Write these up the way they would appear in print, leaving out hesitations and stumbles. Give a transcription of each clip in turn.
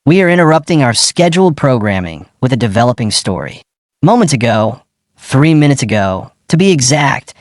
We are interrupting our scheduled programming with a developing story. Moments ago, 3 minutes ago, to be exact,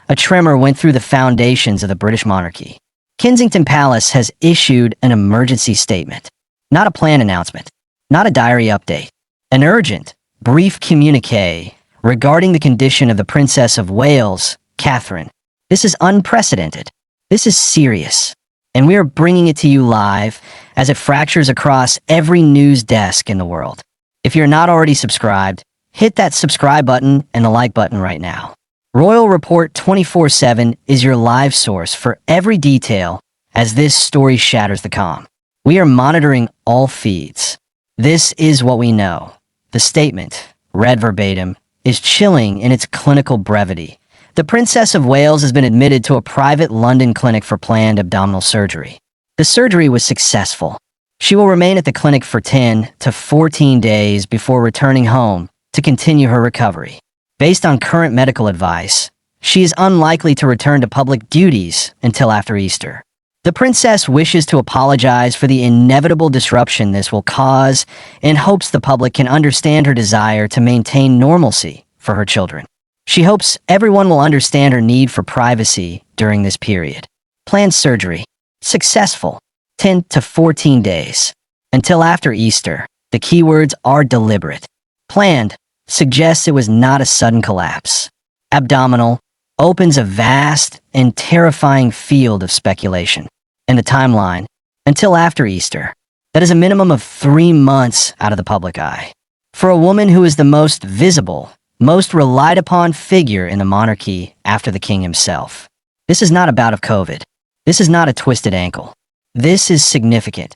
a tremor went through the foundations of the British monarchy. Kensington Palace has issued an emergency statement. Not a plan announcement, not a diary update. An urgent, brief communiqué regarding the condition of the Princess of Wales, Catherine. This is unprecedented. This is serious. And we are bringing it to you live as it fractures across every news desk in the world. If you're not already subscribed, hit that subscribe button and the like button right now. Royal Report 24/7 is your live source for every detail as this story shatters the calm. We are monitoring all feeds. This is what we know. The statement, read verbatim, is chilling in its clinical brevity. The Princess of Wales has been admitted to a private London clinic for planned abdominal surgery. The surgery was successful. She will remain at the clinic for 10 to 14 days before returning home to continue her recovery. Based on current medical advice, she is unlikely to return to public duties until after Easter. The princess wishes to apologize for the inevitable disruption this will cause and hopes the public can understand her desire to maintain normalcy for her children. She hopes everyone will understand her need for privacy during this period. Planned surgery. Successful. 10 to 14 days. Until after Easter. The keywords are deliberate. Planned suggests it was not a sudden collapse. Abdominal opens a vast and terrifying field of speculation. And the timeline. Until after Easter. That is a minimum of 3 months out of the public eye. For a woman who is the most visible, most relied upon figure in the monarchy after the king himself. This is not a bout of COVID. This is not a twisted ankle. This is significant.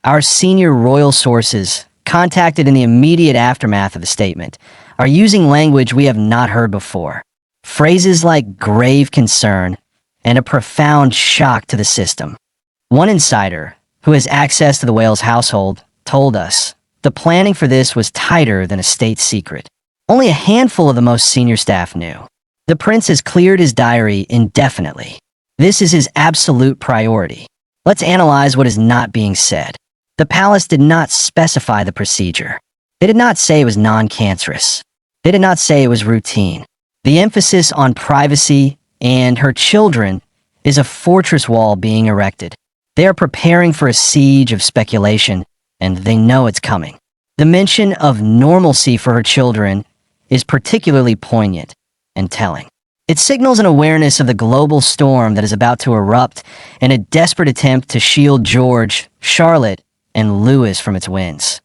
Our senior royal sources, contacted in the immediate aftermath of the statement, are using language we have not heard before. Phrases like grave concern and a profound shock to the system. One insider, who has access to the Wales household, told us the planning for this was tighter than a state secret. Only a handful of the most senior staff knew. The prince has cleared his diary indefinitely. This is his absolute priority. Let's analyze what is not being said. The palace did not specify the procedure. They did not say it was non-cancerous. They did not say it was routine. The emphasis on privacy and her children is a fortress wall being erected. They are preparing for a siege of speculation, and they know it's coming. The mention of normalcy for her children is particularly poignant and telling. It signals an awareness of the global storm that is about to erupt in a desperate attempt to shield George, Charlotte, and Louis from its winds.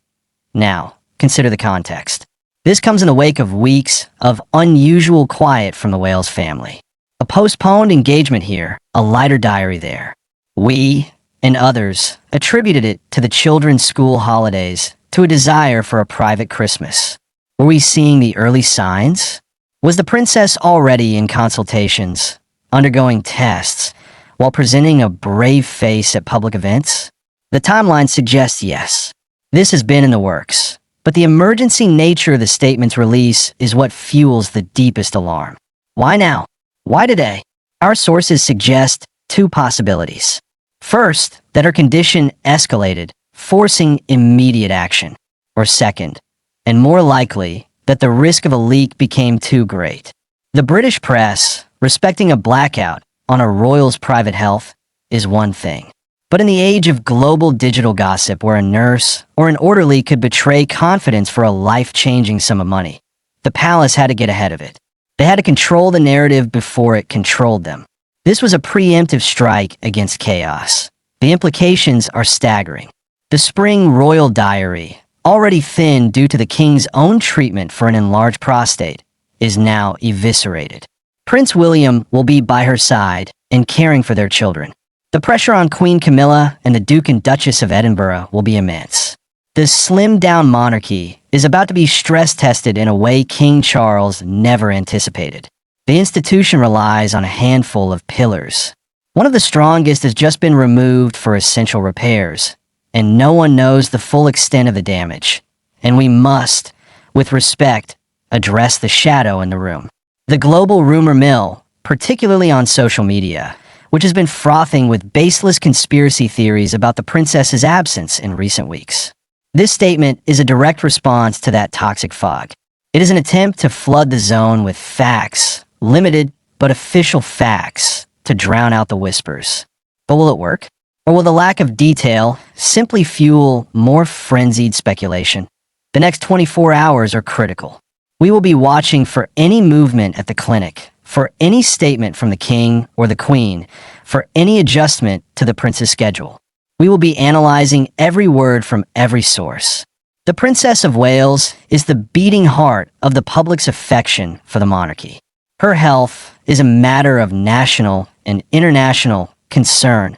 Now, consider the context. This comes in the wake of weeks of unusual quiet from the Wales family. A postponed engagement here, a lighter diary there. We, and others, attributed it to the children's school holidays, to a desire for a private Christmas. Were we seeing the early signs? Was the princess already in consultations, undergoing tests, while presenting a brave face at public events? The timeline suggests yes. This has been in the works, but the emergency nature of the statement's release is what fuels the deepest alarm. Why now? Why today? Our sources suggest 2 possibilities. First, that her condition escalated, forcing immediate action. Or second, and more likely, that the risk of a leak became too great. The British press, respecting a blackout on a royal's private health, is one thing. But in the age of global digital gossip where a nurse or an orderly could betray confidence for a life-changing sum of money, the palace had to get ahead of it. They had to control the narrative before it controlled them. This was a preemptive strike against chaos. The implications are staggering. The spring royal diary, already thin due to the king's own treatment for an enlarged prostate, is now eviscerated. Prince William will be by her side and caring for their children. The pressure on Queen Camilla and the Duke and Duchess of Edinburgh will be immense. The slimmed-down monarchy is about to be stress-tested in a way King Charles never anticipated. The institution relies on a handful of pillars. One of the strongest has just been removed for essential repairs, and no one knows the full extent of the damage. And we must, with respect, address the shadow in the room. The global rumor mill, particularly on social media, which has been frothing with baseless conspiracy theories about the princess's absence in recent weeks. This statement is a direct response to that toxic fog. It is an attempt to flood the zone with facts, limited but official facts, to drown out the whispers. But will it work? Or will the lack of detail simply fuel more frenzied speculation? The next 24 hours are critical. We will be watching for any movement at the clinic, for any statement from the king or the queen, for any adjustment to the prince's schedule. We will be analyzing every word from every source. The Princess of Wales is the beating heart of the public's affection for the monarchy. Her health is a matter of national and international concern.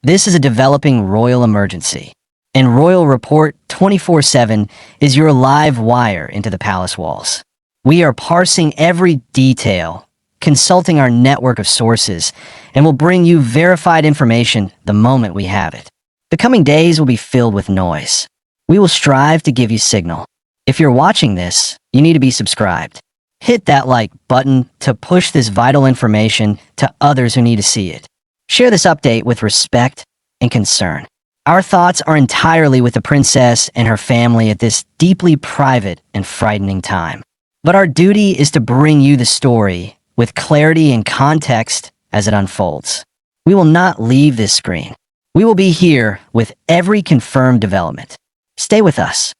This is a developing royal emergency, and Royal Report 24/7 is your live wire into the palace walls. We are parsing every detail, consulting our network of sources, and will bring you verified information the moment we have it. The coming days will be filled with noise. We will strive to give you signal. If you're watching this, you need to be subscribed. Hit that like button to push this vital information to others who need to see it. Share this update with respect and concern. Our thoughts are entirely with the princess and her family at this deeply private and frightening time. But our duty is to bring you the story with clarity and context as it unfolds. We will not leave this screen. We will be here with every confirmed development. Stay with us.